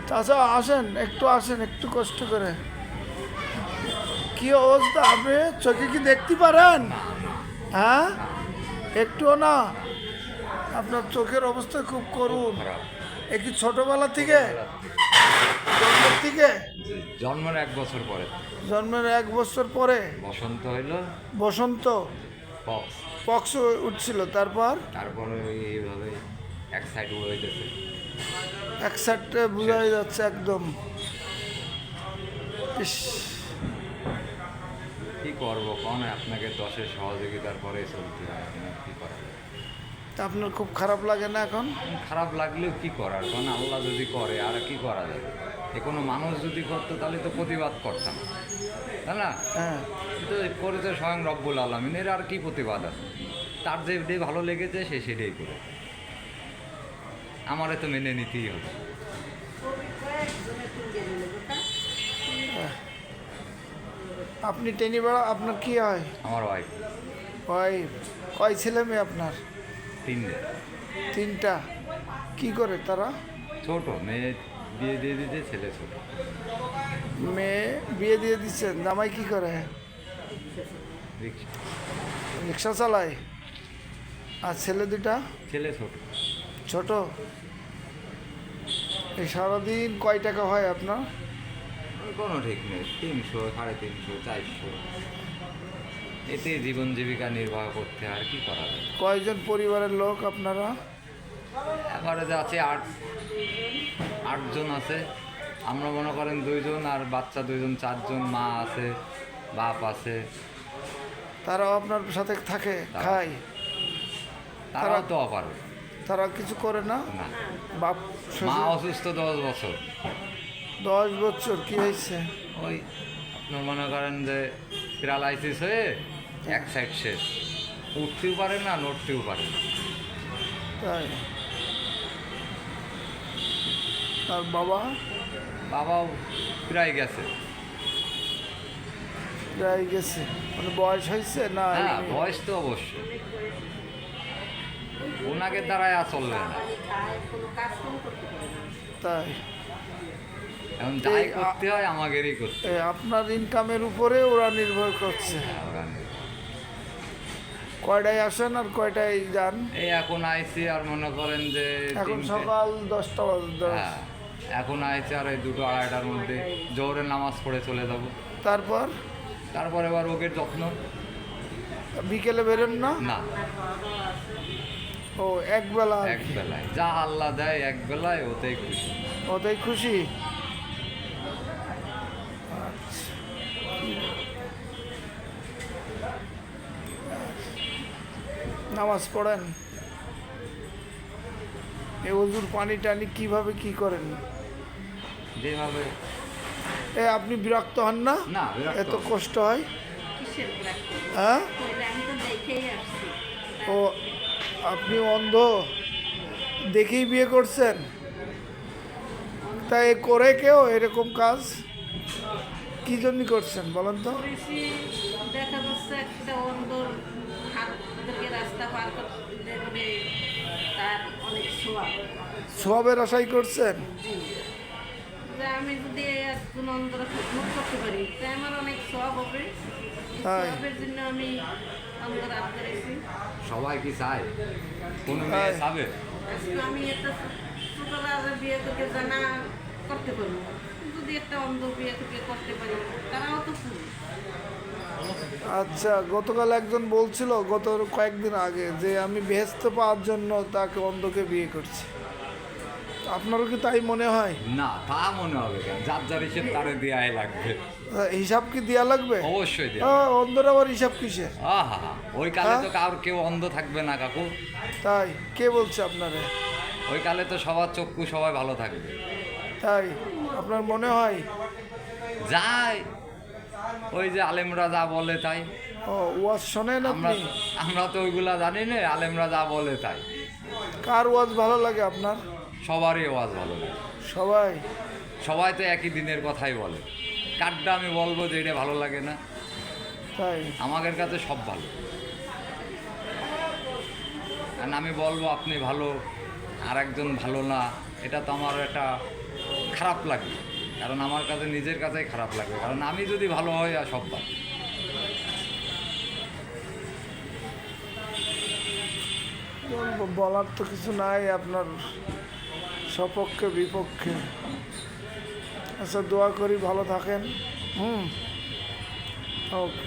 চাচা আসেন, একটু আসেন, একটু কষ্ট করে। কি অবস্থা? আপনি চোখে কি দেখতে পারেন? হ্যাঁ, একটুও না। আপনার চোখের অবস্থা খুব করুণ। খারাপ। এ কি ছোটবেলা থেকে, ছোটবেলা জন্মের থেকে? যে জন্মের 1 বছর পরে জন্মের 1 বছর পরে বসন্ত হইলো, বসন্ত পক্স। পক্স উঠছিল, তারপর তারপরে এইভাবে এক সাইড হইতেছে। এক সাইডে বোঝাই যাচ্ছে একদম। ইস, কি করবো কোন, আপনাকে দশের সহযোগিতার পরে চলতে হয়, আপনার কি করার। তা আপনার খুব খারাপ লাগে না এখন? খারাপ লাগলেও কি করার, কারণ আল্লাহ যদি করে আর কি করা যাবে। এ কোনো মানুষ যদি করতো তাহলে তো প্রতিবাদ করতাম, তাই না? হ্যাঁ, কিন্তু করেছে স্বয়ং রব্বুল আলমিনের, আর কি প্রতিবাদ আছে? তার যেটাই ভালো লেগেছে সে সেটাই করে, আমারে তো মেনে নিতেই হবে। আপনি টেনি বেড়া, আপনার কি হয়? আমার ওয়াইফ ওয়াইফ। কয় ছেলে মেয়ে আপনার? 3 দিন। 3টা। কি করে তারা? ছোট মেয়ে বিয়ে দিয়ে দিতে, ছেলে ছোট। মেয়ে বিয়ে দিয়ে দিচ্ছেন, জামাই কি করে? রিক্সা। রিক্সা চালায়। আর ছেলে দুটা? ছেলে ছোট। ছোট। এই সারাদিন কয় টাকা হয় আপনার? কোনো ঠিক নেই, 300, 350, 400, এতে জীবন জীবিকা নির্বাহ করতে হয়, আর কি করা যায়। কয়জন পরিবারের লোক আপনারা? এবারে আছে 8জন আছে। আমরা মনে করেন 2জন, আর বাচ্চা 2জন, 4জন, মা আছে, বাপ আছে। তারাও আপনার সাথে থাকে, তারা- খায়? তারাও তো অপারো। তারা কিছু করে না? না, বাপ মা শ্বশুর? অসুস্থ 10 বছর। 10 বছর? কি হয়েছে? ওই আপনার মনে করেন যে প্যারালাইসিস হয়ে এক সাইড শেষ, উঠতেও পারে না, নড়তেও পারে না। তাই? আর বাবা? বাবাও প্রায় গেছে। প্রায় গেছে। মানে বয়স হয়েছে না? হ্যাঁ, এমনি? বয়স তো অবশ্যই, ওনাকে দ্বারাই আর চলবে না। তাই? এখন যাই এই করতে হয় আমাদেরই করতে হয়। আপনার ইনকামের উপরে ওরা নির্ভর করছে। হ্যাঁ, ওরা নেই। কয়টায় আসেন আর কয়টায় যান? এই এখন আইসি, আর মনে করেন যে এখন 3টে। সকাল 10টা বাজে। হ্যাঁ, এখন আইসি, আর এই 2টো 2:30টার মধ্যে জোহরের নামাজ পড়ে চলে যাব। তারপর তারপর এবার ওকে যত্ন। বিকেলে বেরোন না? না, ও একবেলা আর এক কি? বেলায় যা আল্লাহ দেয়, এক বেলায় ওতেই খুশি। ওতেই খুশি? আচ্ছা। নামাজ পড়েন? এ ওজুর পানি টানি কিভাবে কি করেন? যেভাবে। আপনি বিরক্ত হন না? না, বিরক্ত এত হব না। কষ্ট হয়? কিসের বিরক্ত? হ্যাঁ? কইলে আমি তো দেখেই আসছি। ও, আপনি অন্ধ দেখেই বিয়ে করছেন? তাই করে কেউ এরকম কাজ কি জন্য করছেন বলেন তো? করেছি, দেখা যাচ্ছে একটা অন্ধর হাত থেকে রাস্তা পার করতে গেলে তার অনেক সোয়াব। সবের আশাই করছেন? যে আমি যদি একজন অন্ধর খেদমত করতে পারি তাই আমার অনেক সোয়াব হবে। এই তাই? সোয়াবের জন্য আমি অন্ধর হাত করেছি। সবাই কি চায়? কোনো মেয়ে তাই। চাবে? আজকে আমি একটা ছোটবেলা বিয়ে থেকে জানা করতে পারবো, যদি একটা অন্ধ বিয়ে থেকে করতে পারি তারাও তো পুরুষ। আচ্ছা, গতকাল একজন বলছিল গত কয়েকদিন আগে যে আমি বেহেস্ত পাওয়ার জন্য তাকে অন্ধকে বিয়ে করছি। আপনারও কি তাই মনে হয়? না, তা মনে হবে কেন? যার যার হিসেব তারে দেয়াই লাগবে। হিসাব কি দেওয়া লাগবে? অবশ্যই দেয়া। অন্ধর আবার হিসাব কিসের? আহা, ওই কালে তো কারোর কেউ অন্ধ থাকবে না কাকু। তাই? কে বলছে আপনারে? ওই কালে তো সবার চক্ষু সবাই ভালো থাকবে। তাই আপনার মনে হয়? যাই, ওই যে আলেমরা যা বলে তাই। ও, ওয়াজ শোনেন আমরা আপনি? আমরা তো ওইগুলা জানি না, আলেমরা যা বলে তাই। কার ওয়াজ ভালো লাগে আপনার? সবারই আওয়াজ ভালো লাগে। সবাই? সবাই তো একই দিনের কথাই বলে, কারটা আমি বলবো যে এটা ভালো লাগে না? তাই? আমাদের কাছে সব ভালো। আর আমি বলবো আপনি ভালো আর একজন ভালো না, এটা তো আমার একটা খারাপ লাগবে, কারণ আমার কাছে নিজের কাছেই খারাপ লাগবে, কারণ আমি যদি ভালো হই আর সব ভালো। বলার তো কিছু নাই আপনার সপক্ষে বিপক্ষে। আচ্ছা, দোয়া করি ভালো থাকেন। ওকে।